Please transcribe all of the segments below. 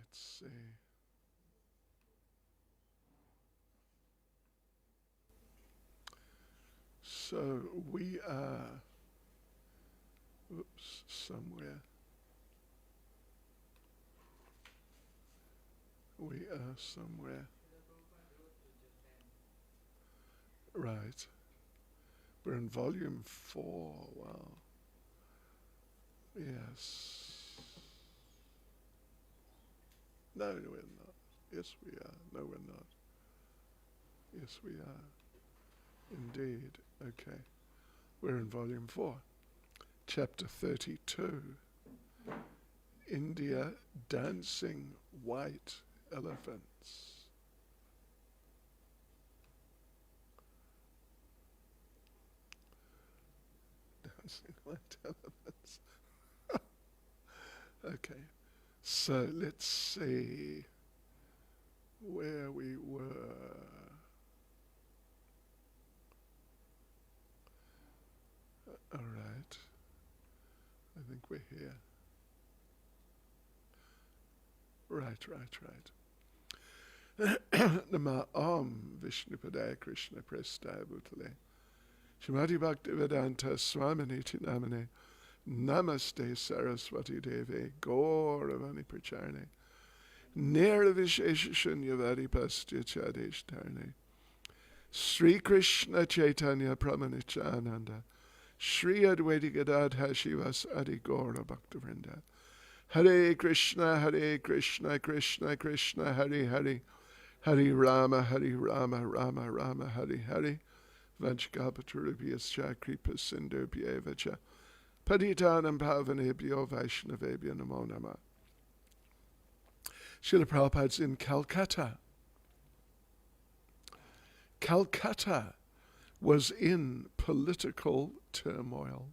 Let's see. So we are, somewhere. We are somewhere. Right. We're in volume 4. Wow. Yes. No, we're not. Yes, we are. No, we're not. Yes, we are. Indeed. Okay. We're in volume 4. Chapter 32. India dancing white elephants. Dancing white elephants. Okay. So let's see where we were. All right. I think we're here. Right. Nama Om Vishnupadaya Krishna Prestaya Bhutale Shrimati Bhaktivedanta Swaminiti Namane Namaste Saraswati Deve Gauravani Pracharne Nirvishesha Shunyavadi Pastya Chadeshtarne Sri Krishna Chaitanya Pramanichananda Sri Advaita Gadadha Shivas Adi Gaura Bhaktivinoda Hare Krishna, Krishna Krishna, Hare Hare, Hare Rama, Rama Rama, Hare Hare, Vanchakapatarubhyascha Kripa Sindhubhyevacha, Patitanam Pavanebhyo Vaishnavebhyo Namo Namah. Srila Prabhupada's in Calcutta. Calcutta was in political turmoil.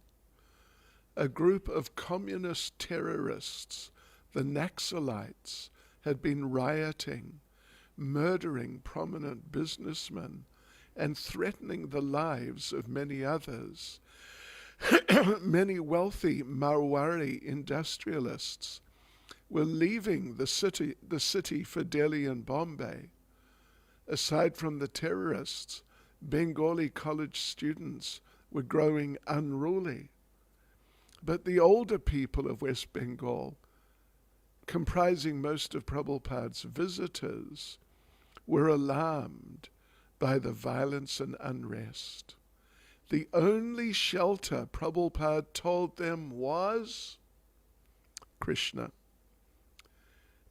A group of communist terrorists, the Naxalites, had been rioting, murdering prominent businessmen, and threatening the lives of many others. Many wealthy Marwari industrialists were leaving the city for Delhi and Bombay. Aside from the terrorists, Bengali college students were growing unruly. But the older people of West Bengal, comprising most of Prabhupada's visitors, were alarmed by the violence and unrest. The only shelter Prabhupada told them was Krishna.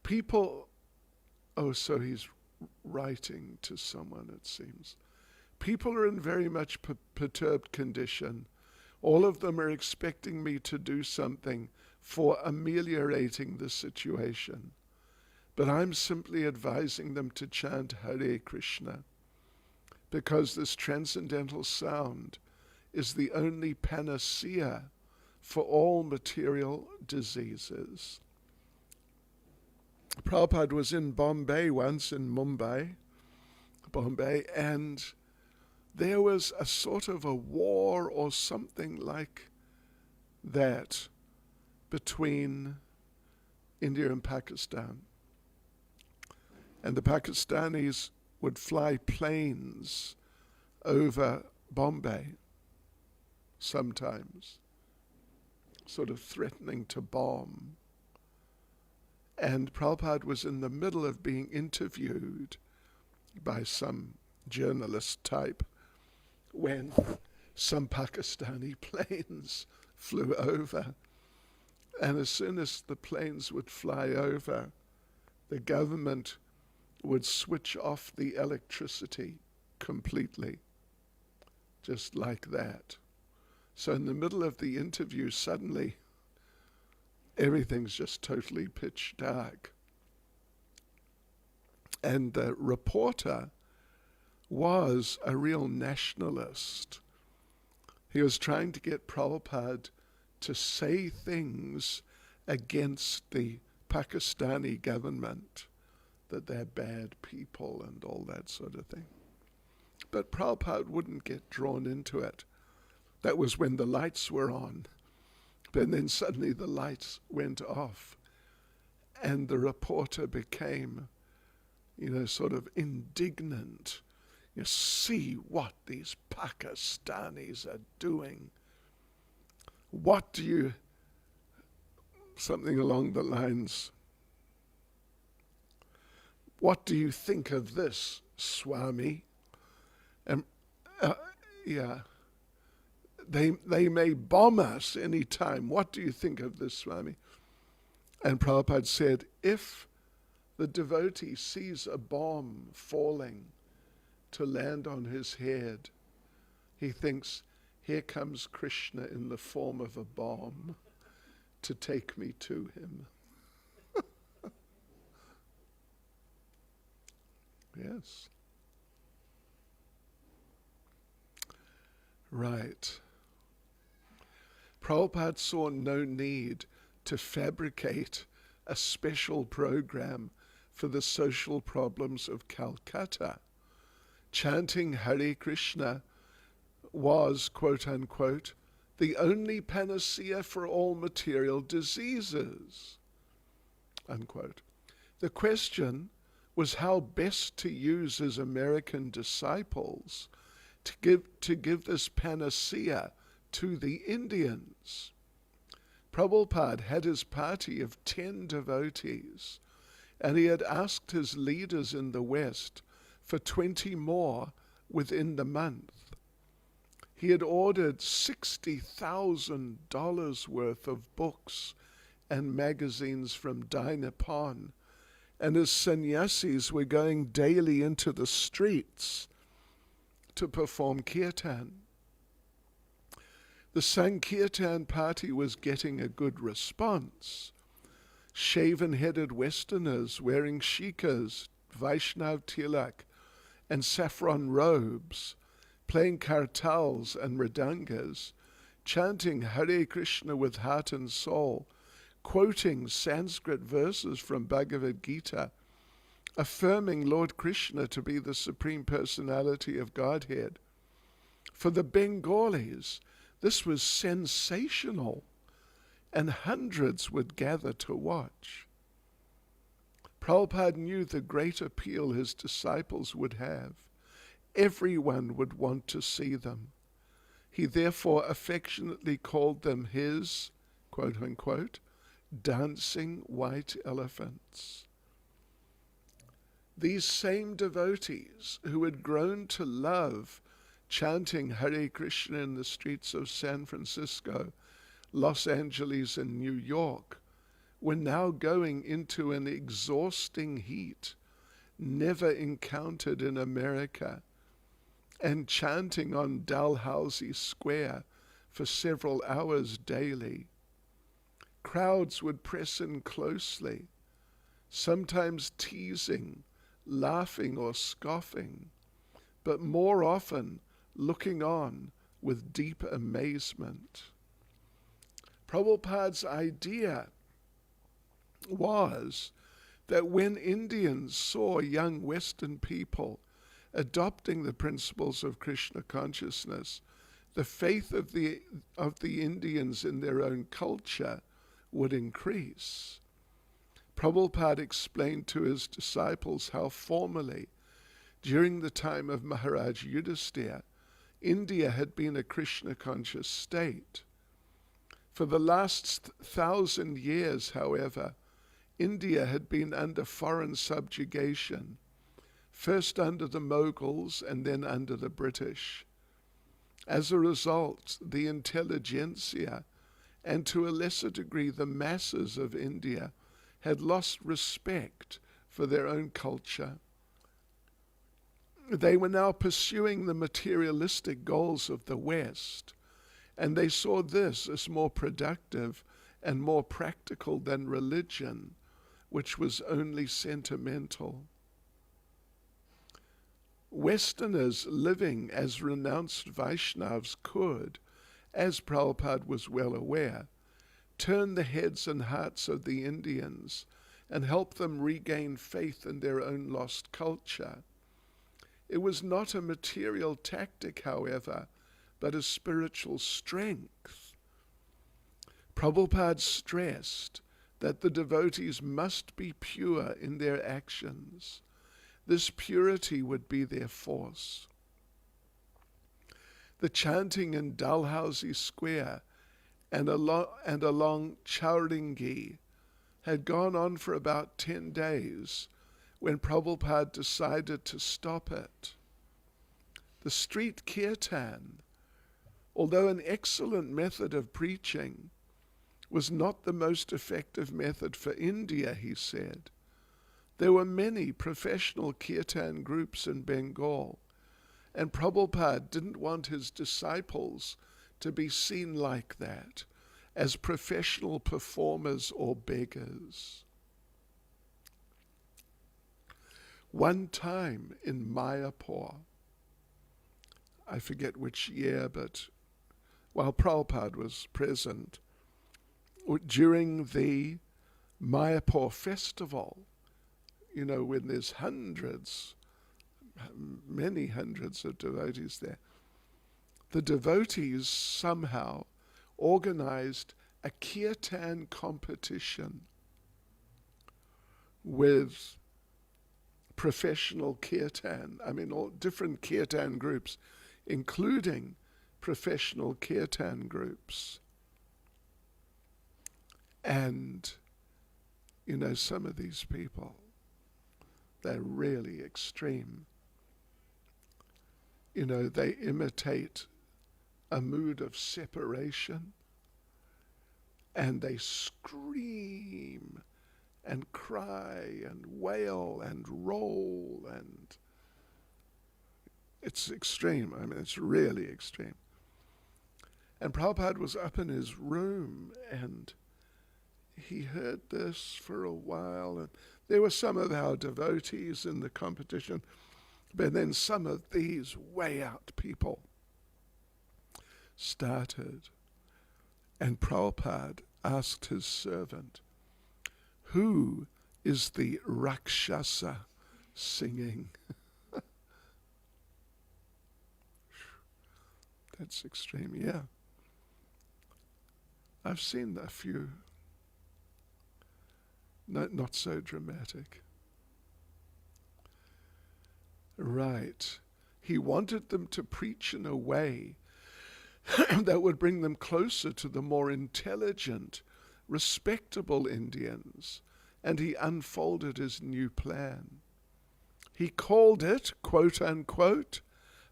People, so he's writing to someone, it seems. People are in very much perturbed condition. All of them are expecting me to do something for ameliorating the situation. But I'm simply advising them to chant Hare Krishna, because this transcendental sound is the only panacea for all material diseases. Prabhupada was in Bombay once, in Bombay, and there was a sort of a war or something like that between India and Pakistan. And the Pakistanis would fly planes over Bombay sometimes, sort of threatening to bomb. And Prabhupada was in the middle of being interviewed by some journalist type when some Pakistani planes flew over. And as soon as the planes would fly over, the government would switch off the electricity completely, just like that. So in the middle of the interview, suddenly everything's just totally pitch dark. And the reporter was a real nationalist. He was trying to get Prabhupada to say things against the Pakistani government, that they're bad people and all that sort of thing. But Prabhupada wouldn't get drawn into it. That was when the lights were on. But then suddenly the lights went off. And the reporter became, sort of indignant. You see what these Pakistanis are doing. Something along the lines, what do you think of this, Swami? And they may bomb us any time. What do you think of this, Swami? And Prabhupada said, if the devotee sees a bomb falling to land on his head, he thinks, here comes Krishna in the form of a bomb to take me to him. Yes. Right. Prabhupada saw no need to fabricate a special program for the social problems of Calcutta. Chanting Hare Krishna was, quote unquote, the only panacea for all material diseases, unquote. The question was how best to use his American disciples to give this panacea to the Indians. Prabhupada had his party of 10 devotees, and he had asked his leaders in the West for 20 more within the month. He had ordered $60,000 worth of books and magazines from Dai Nippon, and his sannyasis were going daily into the streets to perform kirtan. The Sankirtan party was getting a good response. Shaven-headed Westerners wearing shikas, Vaishnav tilak, and saffron robes, playing kartals and mridangas, chanting Hare Krishna with heart and soul, quoting Sanskrit verses from Bhagavad Gita, affirming Lord Krishna to be the Supreme Personality of Godhead. For the Bengalis, this was sensational, and hundreds would gather to watch. Prabhupada knew the great appeal his disciples would have. Everyone would want to see them. He therefore affectionately called them his, quote unquote, dancing white elephants. These same devotees who had grown to love chanting Hare Krishna in the streets of San Francisco, Los Angeles, and New York were now going into an exhausting heat never encountered in America, and chanting on Dalhousie Square for several hours daily. Crowds would press in closely, sometimes teasing, laughing or scoffing, but more often looking on with deep amazement. Prabhupada's idea was that when Indians saw young Western people adopting the principles of Krishna consciousness, the faith of the Indians in their own culture would increase. Prabhupada explained to his disciples how formerly, during the time of Maharaj Yudhisthira, India had been a Krishna-conscious state. For the last 1,000 years, however, India had been under foreign subjugation, first under the Mughals and then under the British. As a result, the intelligentsia, and to a lesser degree the masses of India, had lost respect for their own culture. They were now pursuing the materialistic goals of the West, and they saw this as more productive and more practical than religion, which was only sentimental. Westerners living as renounced Vaishnavas could, as Prabhupada was well aware, turn the heads and hearts of the Indians and help them regain faith in their own lost culture. It was not a material tactic, however, but a spiritual strength. Prabhupada stressed that the devotees must be pure in their actions. This purity would be their force. The chanting in Dalhousie Square and along Chowringhee had gone on for about 10 days when Prabhupada decided to stop it. The street kirtan, although an excellent method of preaching, was not the most effective method for India, he said. There were many professional kirtan groups in Bengal, and Prabhupada didn't want his disciples to be seen like that, as professional performers or beggars. One time in Mayapur, I forget which year, but while Prabhupada was present, during the Mayapur festival, when there's many hundreds of devotees there, the devotees somehow organized a kirtan competition with professional kirtan, all different kirtan groups, including professional kirtan groups. And, some of these people, they're really extreme. They imitate a mood of separation, and they scream and cry and wail and roll, and it's extreme. It's really extreme. And Prabhupada was up in his room, and he heard this for a while, and there were some of our devotees in the competition, but then some of these way out people started. And Prabhupada asked his servant, "Who is the Rakshasa singing?" That's extreme, yeah. I've seen a few. Not so dramatic. Right. He wanted them to preach in a way that would bring them closer to the more intelligent, respectable Indians, and he unfolded his new plan. He called it, quote unquote,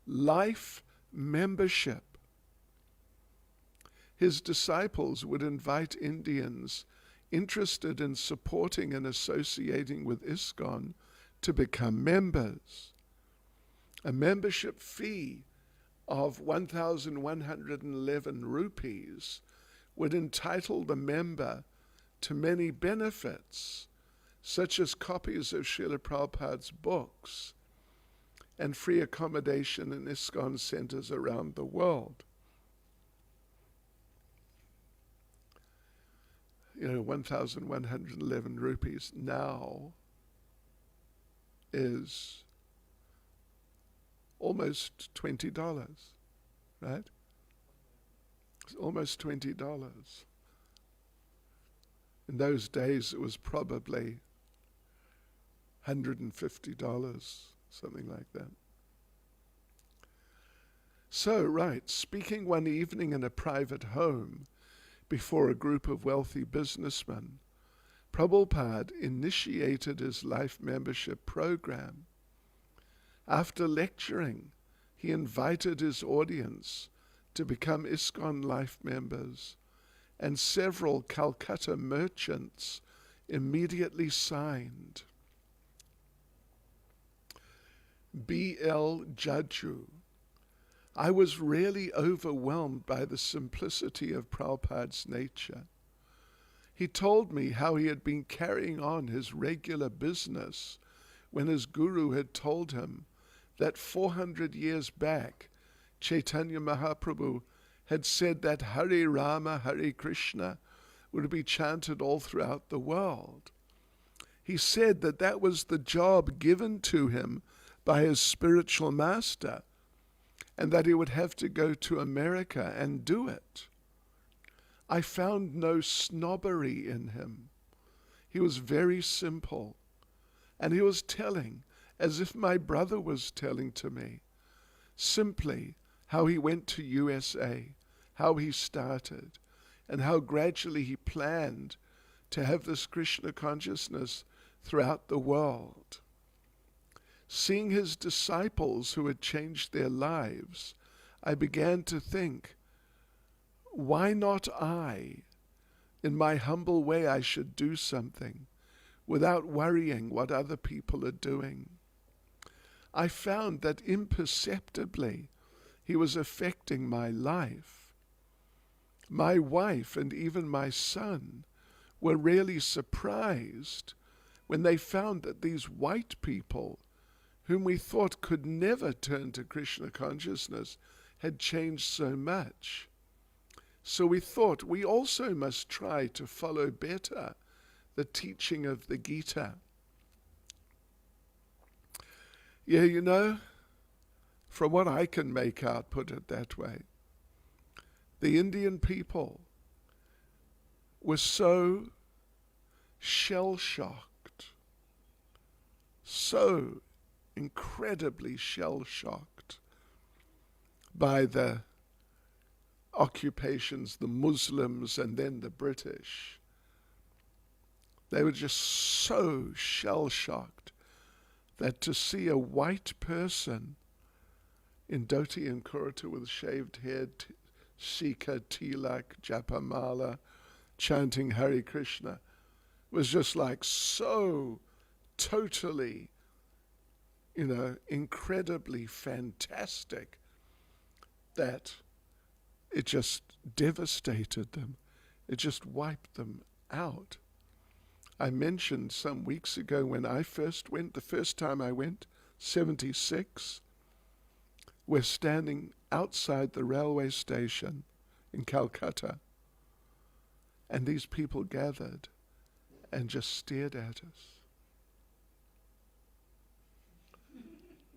life membership. His disciples would invite Indians interested in supporting and associating with ISKCON to become members. A membership fee of 1,111 rupees would entitle the member to many benefits, such as copies of Srila Prabhupada's books and free accommodation in ISKCON centers around the world. 1,111 rupees now is almost $20, right? It's almost $20. In those days, it was probably $150, something like that. So, right, speaking one evening in a private home before a group of wealthy businessmen, Prabhupada initiated his life membership program. After lecturing, he invited his audience to become ISKCON life members, and several Calcutta merchants immediately signed. B.L. Jaju. I was really overwhelmed by the simplicity of Prabhupada's nature. He told me how he had been carrying on his regular business when his guru had told him that 400 years back, Caitanya Mahaprabhu had said that Hare Rama, Hare Krishna would be chanted all throughout the world. He said that that was the job given to him by his spiritual master, and that he would have to go to America and do it. I found no snobbery in him. He was very simple. And he was telling, as if my brother was telling to me, simply how he went to USA, how he started, and how gradually he planned to have this Krishna consciousness throughout the world. Seeing his disciples who had changed their lives, I began to think, why not I? In my humble way, I should do something without worrying what other people are doing. I found that imperceptibly he was affecting my life. My wife and even my son were really surprised when they found that these white people, whom we thought could never turn to Krishna consciousness, had changed so much. So we thought we also must try to follow better the teaching of the Gita. Yeah, you know, from what I can make out, put it that way, the Indian people were so shell-shocked, so incredibly shell-shocked by the occupations, the Muslims and then the British. They were just so shell-shocked that to see a white person in dhoti and kurta with shaved head, shika, tilak, japamala, chanting Hare Krishna, was just like so totally, incredibly fantastic that it just devastated them. It just wiped them out. I mentioned some weeks ago when I first went, the first time I went, 76, we're standing outside the railway station in Calcutta, and these people gathered and just stared at us.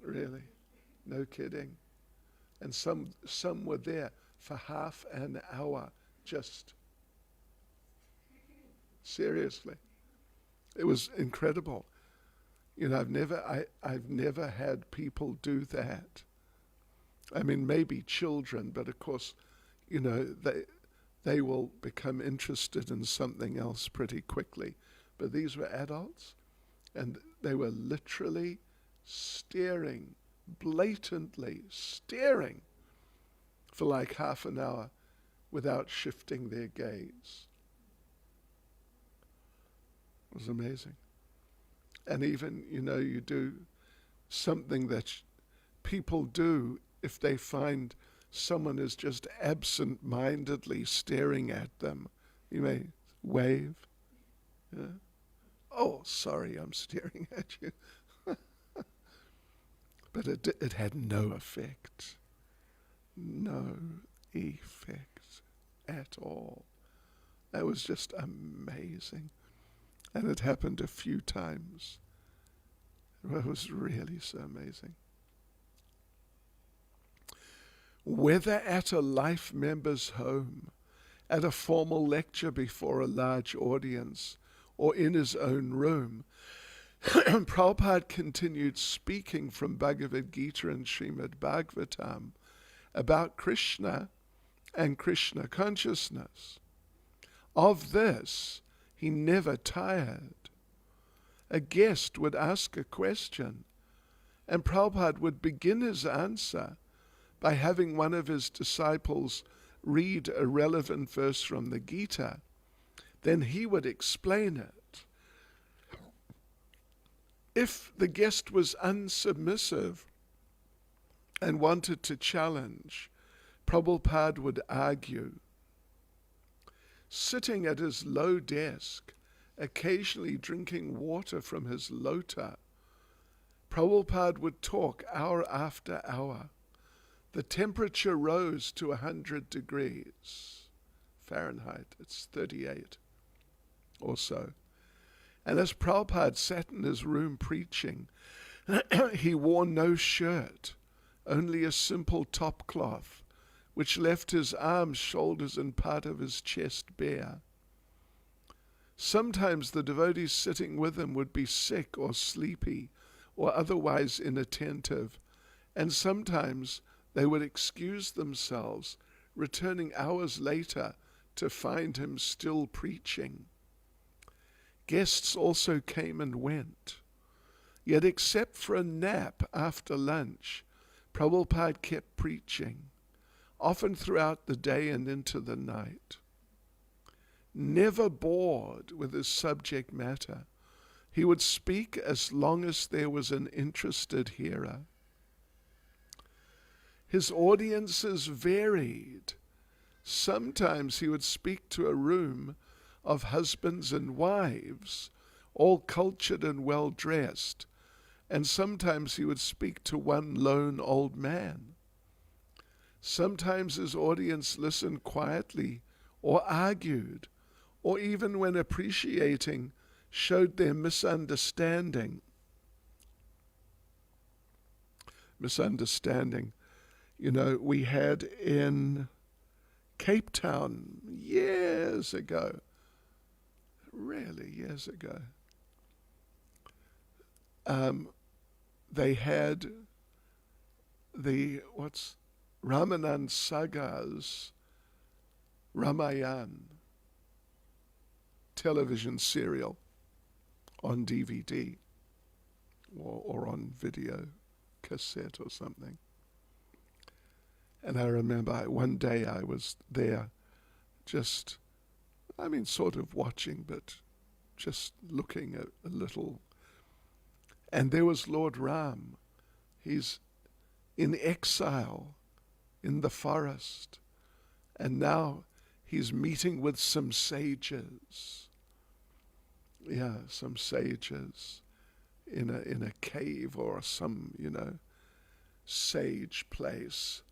Really, no kidding. And some were there for half an hour, just seriously. It was incredible. I've never had people do that. I mean, maybe children, but of course, they will become interested in something else pretty quickly. But these were adults, and they were literally staring, blatantly staring for like half an hour without shifting their gaze. It was amazing. And even, you do something that people do if they find someone is just absent-mindedly staring at them. You may wave. Yeah? Oh, sorry, I'm staring at you. But it had no effect. No effect at all. That was just amazing. And it happened a few times. It was really so amazing. Whether at a life member's home, at a formal lecture before a large audience, or in his own room, Prabhupada continued speaking from Bhagavad Gita and Srimad Bhagavatam about Krishna and Krishna consciousness. Of this, he never tired. A guest would ask a question, and Prabhupada would begin his answer by having one of his disciples read a relevant verse from the Gita. Then he would explain it. If the guest was unsubmissive and wanted to challenge, Prabhupada would argue. Sitting at his low desk, occasionally drinking water from his lota, Prabhupada would talk hour after hour. The temperature rose to 100 degrees Fahrenheit. It's 38 or so. And as Prabhupada sat in his room preaching, he wore no shirt, only a simple top cloth, which left his arms, shoulders, and part of his chest bare. Sometimes the devotees sitting with him would be sick or sleepy or otherwise inattentive, and sometimes they would excuse themselves, returning hours later to find him still preaching. Guests also came and went. Yet except for a nap after lunch, Prabhupada kept preaching, often throughout the day and into the night. Never bored with his subject matter, he would speak as long as there was an interested hearer. His audiences varied. Sometimes he would speak to a room of husbands and wives, all cultured and well-dressed, and sometimes he would speak to one lone old man. Sometimes his audience listened quietly or argued, or even when appreciating, showed their misunderstanding. You know, we had in Cape Town years ago, really years ago, they had Ramanand Sagar's Ramayan television serial on DVD or on video cassette or something. And I remember one day I was there just, sort of watching, but just looking at a little. And there was Lord Ram. He's in exile in the forest. And now he's meeting with some sages. Yeah, some sages in a cave or some, sage place.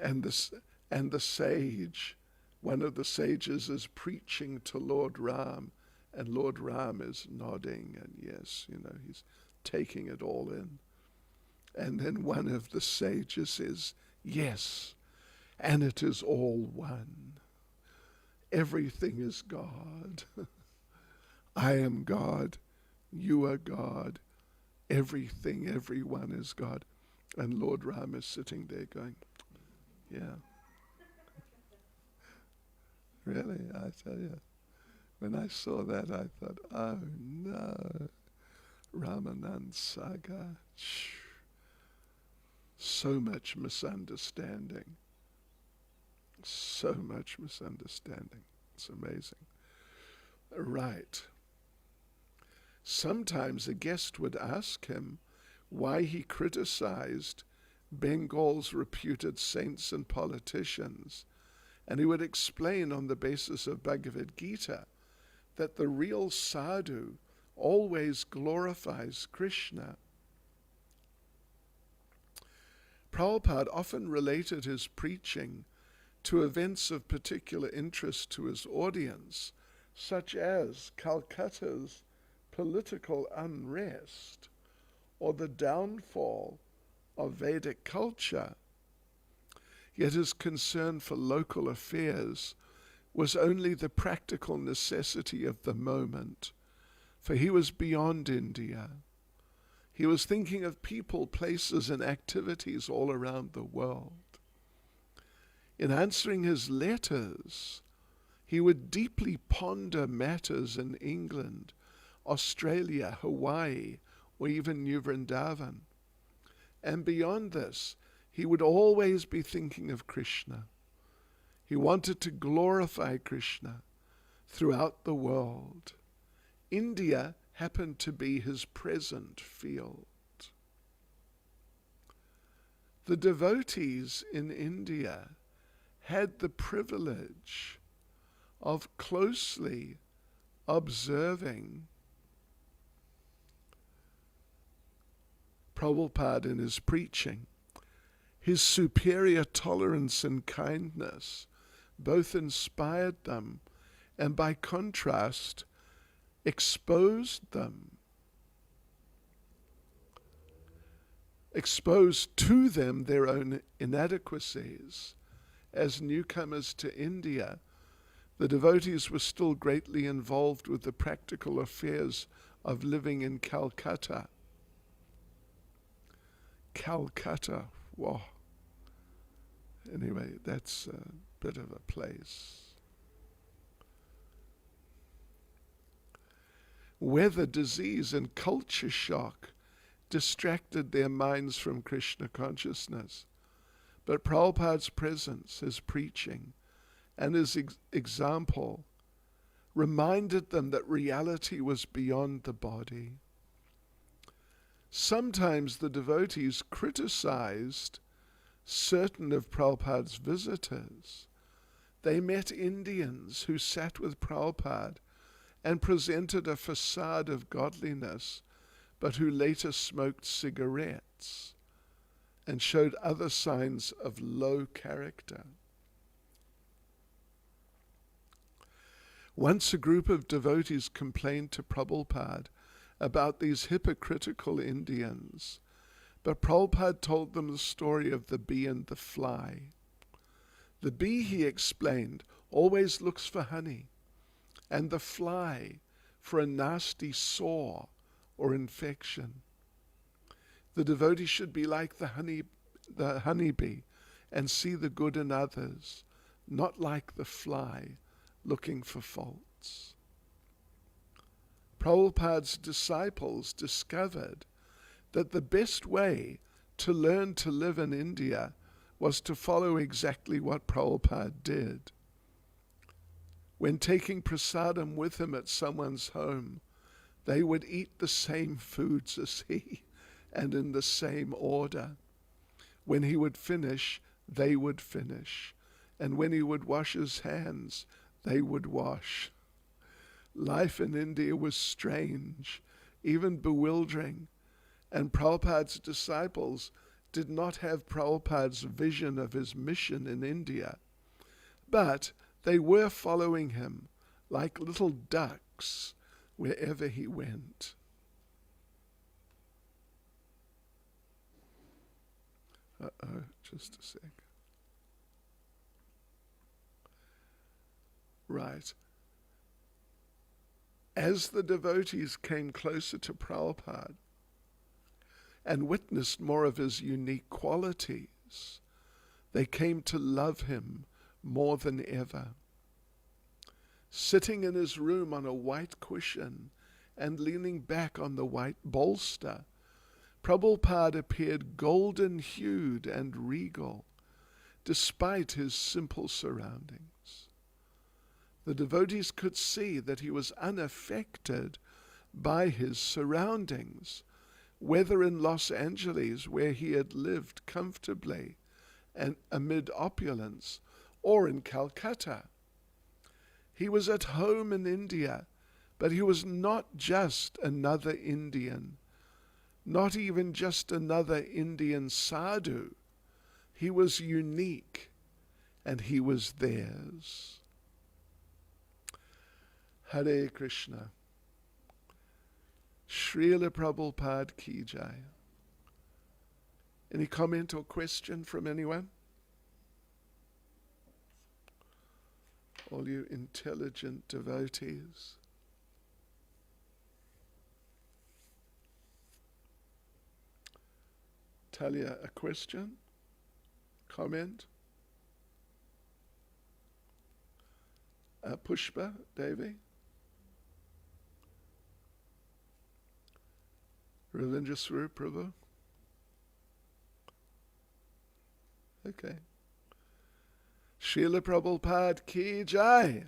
And the sage, one of the sages, is preaching to Lord Ram, and Lord Ram is nodding, and yes, he's taking it all in. And then one of the sages says, yes, and it is all one. Everything is God. I am God. You are God. Everything, everyone is God. And Lord Ram is sitting there going, yeah. Really, I tell you. When I saw that, I thought, oh no. Ramanand Sagar. So much misunderstanding. So much misunderstanding. It's amazing. Right. Sometimes a guest would ask him why he criticized Bengal's reputed saints and politicians, and he would explain on the basis of Bhagavad Gita that the real sadhu always glorifies Krishna. Prabhupada often related his preaching to events of particular interest to his audience, such as Calcutta's political unrest or the downfall of Vedic culture. Yet his concern for local affairs was only the practical necessity of the moment, for he was beyond India. He was thinking of people, places, and activities all around the world. In answering his letters, he would deeply ponder matters in England, Australia, Hawaii, or even New Vrindavan. And beyond this, he would always be thinking of Krishna. He wanted to glorify Krishna throughout the world. India happened to be his present field. The devotees in India had the privilege of closely observing Prabhupada in his preaching. His superior tolerance and kindness both inspired them and by contrast exposed to them their own inadequacies. As newcomers to India, The devotees were still greatly involved with the practical affairs of living in Calcutta. Calcutta, wow. Anyway, that's a bit of a place. Weather, disease, and culture shock distracted their minds from Krishna consciousness. But Prabhupada's presence, his preaching, and his example reminded them that reality was beyond the body. Sometimes the devotees criticized certain of Prabhupada's visitors. They met Indians who sat with Prabhupada and presented a facade of godliness, but who later smoked cigarettes and showed other signs of low character. Once a group of devotees complained to Prabhupada about these hypocritical Indians, but Prabhupada told them the story of the bee and the fly. The bee, he explained, always looks for honey, and the fly for a nasty sore or infection. The devotee should be like the honeybee and see the good in others, not like the fly looking for faults. Prabhupada's disciples discovered that the best way to learn to live in India was to follow exactly what Prabhupada did. When taking prasadam with him at someone's home, they would eat the same foods as he and in the same order. When he would finish, they would finish. And when he would wash his hands, they would wash. Life in India was strange, even bewildering, and Prabhupada's disciples did not have Prabhupada's vision of his mission in India, but they were following him like little ducks wherever he went. Just a sec. Right. As the devotees came closer to Prabhupada and witnessed more of his unique qualities, they came to love him more than ever. Sitting in his room on a white cushion and leaning back on the white bolster, Prabhupada appeared golden-hued and regal, despite his simple surroundings. The devotees could see that he was unaffected by his surroundings, whether in Los Angeles, where he had lived comfortably and amid opulence, or in Calcutta. He was at home in India, but he was not just another Indian, not even just another Indian sadhu. He was unique, and he was theirs. Hare Krishna. Srila Prabhupada ki jai. Any comment or question from anyone? All you intelligent devotees. Talia, a question? Comment? Pushpa, Devi? Ravindra Swarup Prabhu? Okay. Srila Prabhupada ki jai.